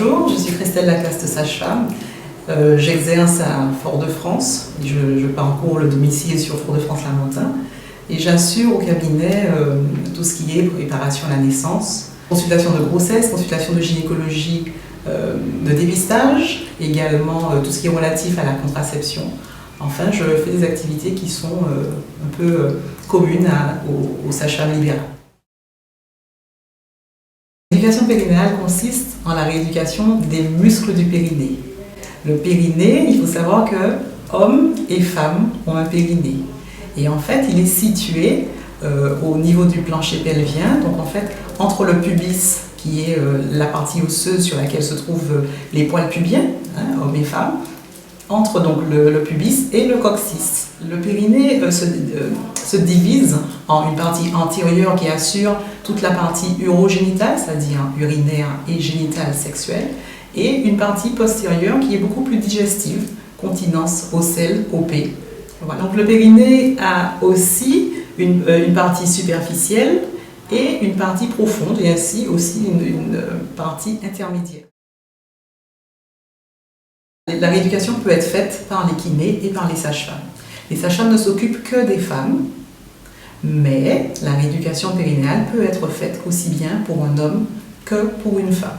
Bonjour, je suis Christelle Lacaste, sage-femme. J'exerce à Fort-de-France. Je parcours le domicile sur Fort-de-France-Lamentin et j'assure au cabinet tout ce qui est préparation à la naissance, consultation de grossesse, consultation de gynécologie, de dépistage, également tout ce qui est relatif à la contraception. Enfin, je fais des activités qui sont un peu communes aux sages-femmes libérales. L'éducation périnéale consiste en la rééducation des muscles du périnée. Le périnée, il faut savoir que hommes et femmes ont un périnée. Et en fait, il est situé au niveau du plancher pelvien, donc en fait, entre le pubis, qui est la partie osseuse sur laquelle se trouvent les poils pubiens, hommes et femmes, entre donc le pubis et le coccyx. Le périnée se divise en une partie antérieure qui assure toute la partie urogénitale, c'est-à-dire urinaire et génitale sexuelle, et une partie postérieure qui est beaucoup plus digestive, continence, ocelle, OP. Voilà. Donc le périnée a aussi une partie superficielle et une partie profonde, et ainsi aussi une partie intermédiaire. La rééducation peut être faite par les kinés et par les sages-femmes. Les sages-femmes ne s'occupent que des femmes, mais la rééducation périnéale peut être faite aussi bien pour un homme que pour une femme.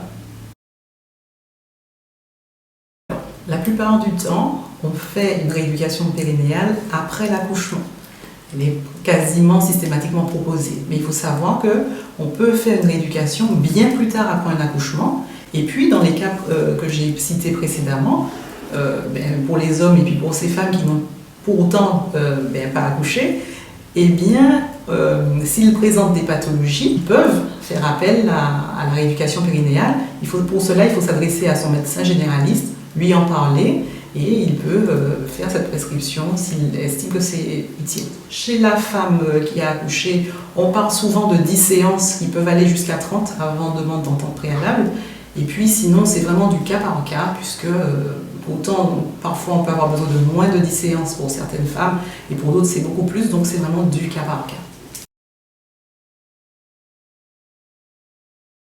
La plupart du temps, on fait une rééducation périnéale après l'accouchement. Elle est quasiment systématiquement proposée. Mais il faut savoir qu'on peut faire une rééducation bien plus tard après un accouchement. Et puis, dans les cas que j'ai cités précédemment, pour les hommes et puis pour ces femmes qui n'ont pour autant pas accouché, eh bien, s'ils présentent des pathologies, ils peuvent faire appel à la rééducation périnéale. Pour cela, il faut s'adresser à son médecin généraliste, lui en parler, et il peut faire cette prescription s'il estime que c'est utile. Chez la femme qui a accouché, on parle souvent de 10 séances qui peuvent aller jusqu'à 30 avant demande d'entente préalable. Et puis sinon, c'est vraiment du cas par cas, puisque autant parfois on peut avoir besoin de moins de 10 séances pour certaines femmes, et pour d'autres c'est beaucoup plus, donc c'est vraiment du cas par cas.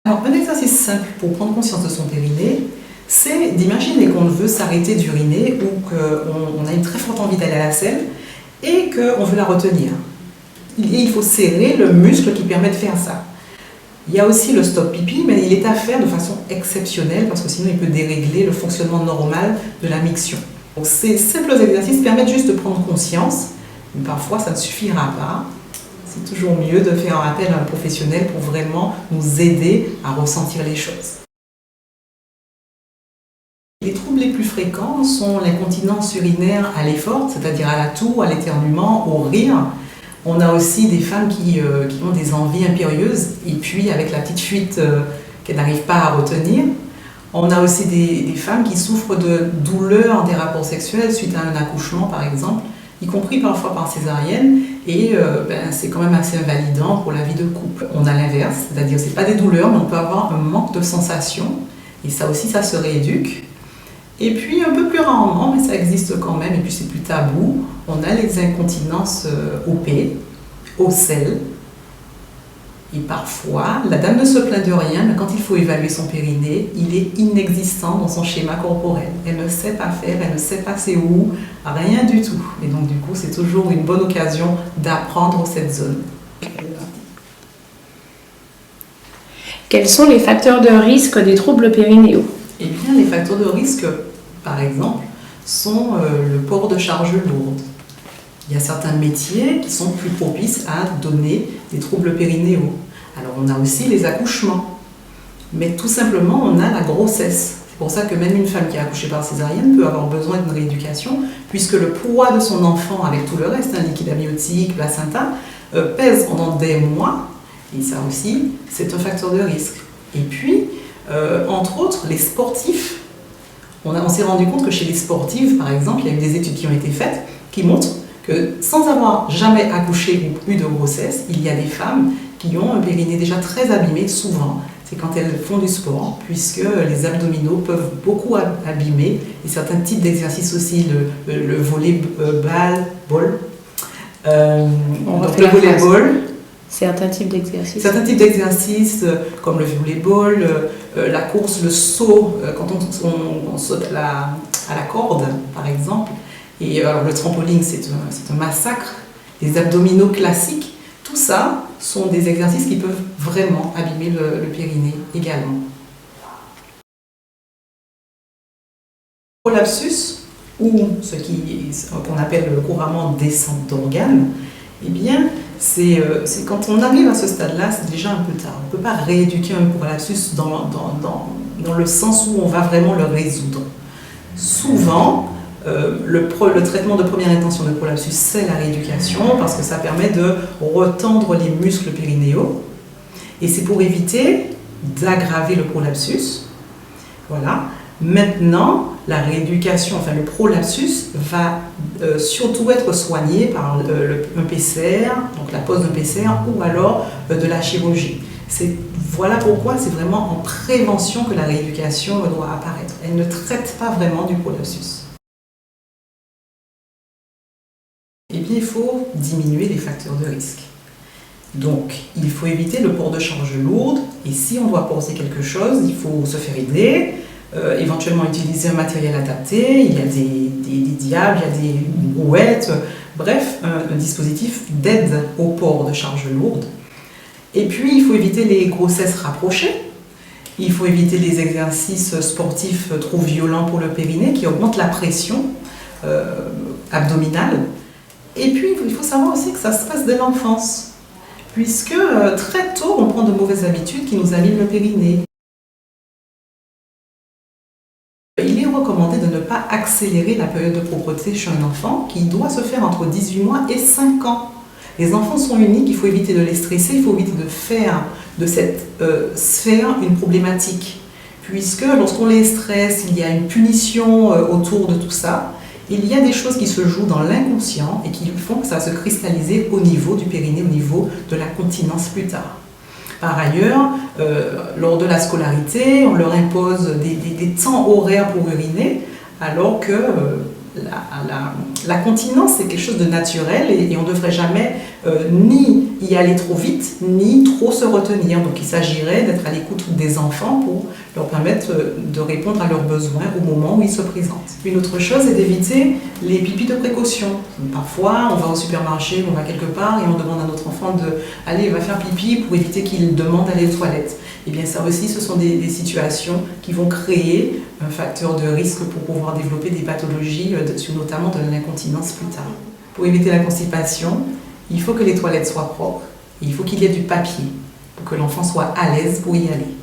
Alors, un exercice simple pour prendre conscience de son périnée, c'est d'imaginer qu'on veut s'arrêter d'uriner ou qu'on a une très forte envie d'aller à la selle et qu'on veut la retenir. Il faut serrer le muscle qui permet de faire ça. Il y a aussi le stop pipi, mais il est à faire de façon exceptionnelle parce que sinon il peut dérégler le fonctionnement normal de la miction. Donc ces simples exercices permettent juste de prendre conscience, mais parfois ça ne suffira pas. C'est toujours mieux de faire un appel à un professionnel pour vraiment nous aider à ressentir les choses. Les troubles les plus fréquents sont l'incontinence urinaire à l'effort, c'est-à-dire à la toux, à l'éternuement, au rire. On a aussi des femmes qui ont des envies impérieuses et puis avec la petite fuite qu'elles n'arrivent pas à retenir. On a aussi des femmes qui souffrent de douleurs des rapports sexuels suite à un accouchement par exemple, y compris parfois par césarienne, et c'est quand même assez invalidant pour la vie de couple. On a l'inverse, c'est-à-dire c'est pas des douleurs, mais on peut avoir un manque de sensation, et ça aussi ça se rééduque. Et puis un peu plus rarement, mais ça existe quand même, et puis c'est plus tabou, on a les incontinences OP, ocelle. Et parfois, la dame ne se plaint de rien, mais quand il faut évaluer son périnée, il est inexistant dans son schéma corporel. Elle ne sait pas faire, elle ne sait pas c'est où, rien du tout. Et donc du coup, c'est toujours une bonne occasion d'apprendre cette zone. Quels sont les facteurs de risque des troubles périnéaux ? Eh bien, les facteurs de risque, par exemple, sont le port de charges lourdes. Il y a certains métiers qui sont plus propices à donner des troubles périnéaux. Alors, on a aussi les accouchements. Mais tout simplement, on a la grossesse. C'est pour ça que même une femme qui a accouché par césarienne peut avoir besoin d'une rééducation, puisque le poids de son enfant, avec tout le reste, liquide amniotique, placenta, pèse pendant des mois. Et ça aussi, c'est un facteur de risque. Et puis, entre autres, les sportifs. On s'est rendu compte que chez les sportifs, par exemple, il y a eu des études qui ont été faites qui montrent que sans avoir jamais accouché ou eu de grossesse, il y a des femmes qui ont un périnée déjà très abîmé, souvent. C'est quand elles font du sport, puisque les abdominaux peuvent beaucoup abîmer, et certains types d'exercices aussi, le volleyball, donc le volleyball. Certains types d'exercices. Certains types d'exercices comme le volleyball, la course, le saut, quand on saute à la corde, par exemple. Et alors, le trampoline, c'est un massacre. Les abdominaux classiques, tout ça sont des exercices qui peuvent vraiment abîmer le périnée également. Le prolapsus, ou ce qu'on appelle couramment descente d'organes, eh bien, c'est quand on arrive à ce stade-là, c'est déjà un peu tard. On ne peut pas rééduquer un prolapsus dans le sens où on va vraiment le résoudre. Souvent, le traitement de première intention de prolapsus, c'est la rééducation, parce que ça permet de retendre les muscles périnéaux. Et c'est pour éviter d'aggraver le prolapsus. Voilà. Maintenant, la rééducation, enfin le prolapsus, va surtout être soigné par un PCR, donc la pose d'un PCR, ou alors de la chirurgie. Voilà pourquoi c'est vraiment en prévention que la rééducation doit apparaître. Elle ne traite pas vraiment du prolapsus. Eh bien, il faut diminuer les facteurs de risque. Donc, il faut éviter le port de charges lourdes, et si on doit porter quelque chose, il faut se faire aider, éventuellement utiliser un matériel adapté. Il y a des diables, il y a des brouettes, bref, un dispositif d'aide au port de charges lourdes. Et puis, il faut éviter les grossesses rapprochées. Il faut éviter les exercices sportifs trop violents pour le périnée qui augmentent la pression abdominale. Et puis, il faut savoir aussi que ça se passe dès l'enfance, puisque très tôt, on prend de mauvaises habitudes qui nous abîment le périnée. Il est recommandé de ne pas accélérer la période de propreté chez un enfant qui doit se faire entre 18 mois et 5 ans. Les enfants sont uniques, il faut éviter de les stresser, il faut éviter de faire de cette sphère une problématique. Puisque lorsqu'on les stresse, il y a une punition autour de tout ça. Il y a des choses qui se jouent dans l'inconscient et qui font que ça va se cristalliser au niveau du périnée, au niveau de la continence plus tard. Par ailleurs, lors de la scolarité, on leur impose des temps horaires pour uriner, alors que la continence, c'est quelque chose de naturel et on ne devrait jamais ni y aller trop vite, ni trop se retenir. Donc il s'agirait d'être à l'écoute des enfants pour leur permettre de répondre à leurs besoins au moment où ils se présentent. Une autre chose est d'éviter les pipis de précaution. Parfois, on va au supermarché, on va quelque part et on demande à notre enfant d'aller va faire pipi pour éviter qu'il demande d'aller aux toilettes. Et bien ça aussi, ce sont des situations qui vont créer un facteur de risque pour pouvoir développer des pathologies, notamment de l'incontinence plus tard. Pour éviter la constipation, il faut que les toilettes soient propres, et il faut qu'il y ait du papier pour que l'enfant soit à l'aise pour y aller.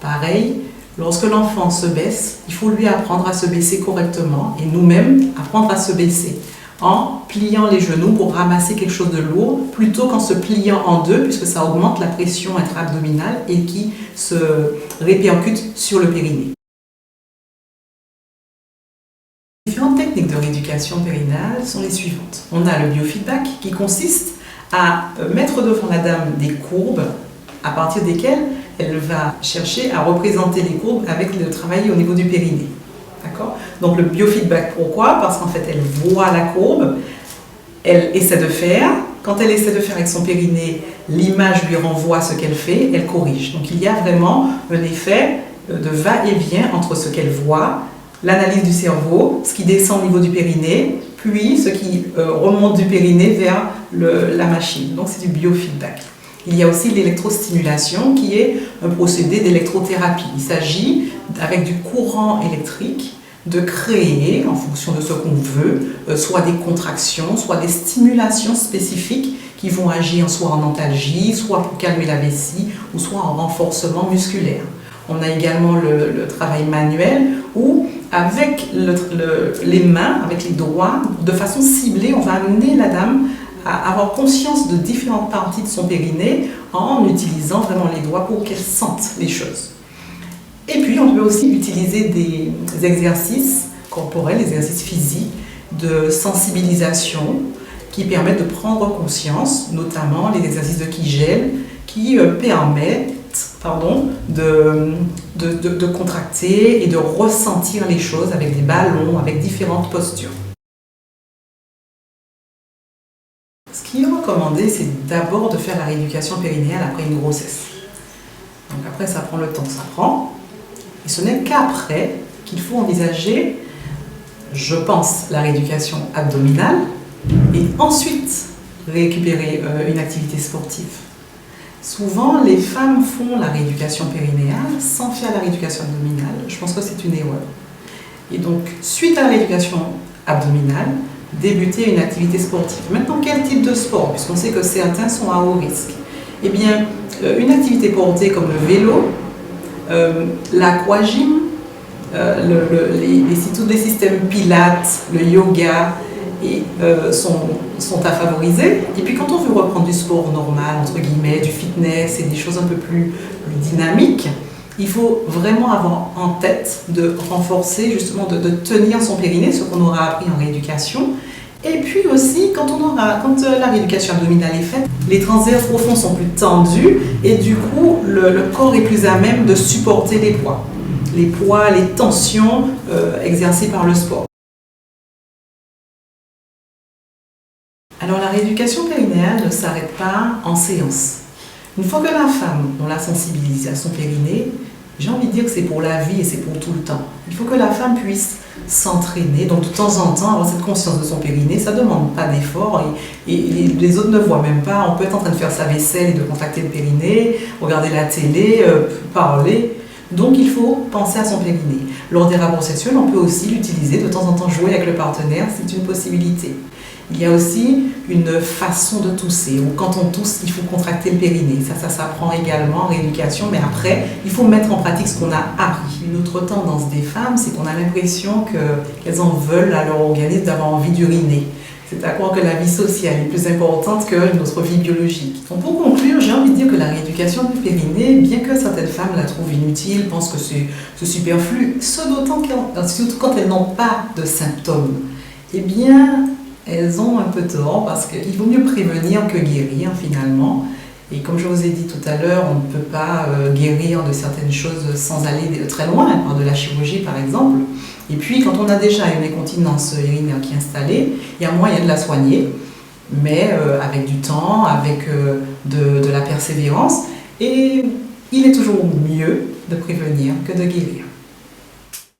Pareil, lorsque l'enfant se baisse, il faut lui apprendre à se baisser correctement et nous-mêmes apprendre à se baisser en pliant les genoux pour ramasser quelque chose de lourd plutôt qu'en se pliant en deux puisque ça augmente la pression intra-abdominale et qui se répercute sur le périnée. Les différentes techniques de rééducation périnale sont les suivantes. On a le biofeedback qui consiste à mettre devant la dame des courbes à partir desquelles elle va chercher à représenter les courbes avec le travail au niveau du périnée. D'accord ? Donc le biofeedback, pourquoi ? Parce qu'en fait, elle voit la courbe, elle essaie de faire. Quand elle essaie de faire avec son périnée, l'image lui renvoie ce qu'elle fait, elle corrige. Donc il y a vraiment un effet de va-et-vient entre ce qu'elle voit, l'analyse du cerveau, ce qui descend au niveau du périnée, puis ce qui remonte du périnée vers la machine. Donc c'est du biofeedback. Il y a aussi l'électrostimulation qui est un procédé d'électrothérapie. Il s'agit, avec du courant électrique, de créer, en fonction de ce qu'on veut, soit des contractions, soit des stimulations spécifiques qui vont agir soit en antalgie, soit pour calmer la vessie, ou soit en renforcement musculaire. On a également le travail manuel où, avec les mains, avec les doigts, de façon ciblée, on va amener la dame à avoir conscience de différentes parties de son périnée en utilisant vraiment les doigts pour qu'elle sente les choses. Et puis, on peut aussi utiliser des exercices corporels, des exercices physiques de sensibilisation qui permettent de prendre conscience, notamment les exercices de Kegel qui permettent de contracter et de ressentir les choses avec des ballons, avec différentes postures. Ce qui est recommandé, c'est d'abord de faire la rééducation périnéale après une grossesse. Donc après, ça prend le temps que ça prend. Et ce n'est qu'après qu'il faut envisager, je pense, la rééducation abdominale et ensuite récupérer une activité sportive. Souvent, les femmes font la rééducation périnéale sans faire la rééducation abdominale. Je pense que c'est une erreur. Et donc, suite à la rééducation abdominale, débuter une activité sportive. Maintenant, quel type de sport? Puisqu'on sait que certains sont à haut risque. Eh bien, une activité portée comme le vélo, l'aquagym, tous les systèmes pilates, le yoga sont à favoriser. Et puis quand on veut reprendre du sport normal, entre guillemets, du fitness et des choses un peu plus dynamiques, il faut vraiment avoir en tête de renforcer, justement de tenir son périnée, ce qu'on aura appris en rééducation. Et puis aussi, quand la rééducation abdominale est faite, les transverses profonds sont plus tendus et du coup, le corps est plus à même de supporter les poids, les tensions exercées par le sport. Alors la rééducation périnéale ne s'arrête pas en séance. Une fois que la femme, on l'a sensibilisée à son périnée, j'ai envie de dire que c'est pour la vie et c'est pour tout le temps. Il faut que la femme puisse s'entraîner, donc de temps en temps avoir cette conscience de son périnée. Ça ne demande pas d'effort et les autres ne voient même pas. On peut être en train de faire sa vaisselle et de contracter le périnée, regarder la télé, parler. Donc il faut penser à son périnée. Lors des rapports sexuels, on peut aussi l'utiliser, de temps en temps jouer avec le partenaire, c'est une possibilité. Il y a aussi une façon de tousser, ou quand on tousse, il faut contracter le périnée. Ça s'apprend également en rééducation, mais après, il faut mettre en pratique ce qu'on a appris. Une autre tendance des femmes, c'est qu'on a l'impression qu'elles en veulent à leur organisme d'avoir envie d'uriner. C'est à croire que la vie sociale est plus importante que notre vie biologique. Donc pour conclure, j'ai envie de dire que la rééducation du périnée, bien que certaines femmes la trouvent inutile, pensent que c'est superflu, surtout quand elles n'ont pas de symptômes, eh bien, elles ont un peu tort parce qu'il vaut mieux prévenir que guérir finalement. Et comme je vous ai dit tout à l'heure, on ne peut pas guérir de certaines choses sans aller très loin, par de la chirurgie par exemple. Et puis quand on a déjà une incontinence urinaire qui est installée, il y a moyen de la soigner, mais avec du temps, avec de la persévérance. Et il est toujours mieux de prévenir que de guérir.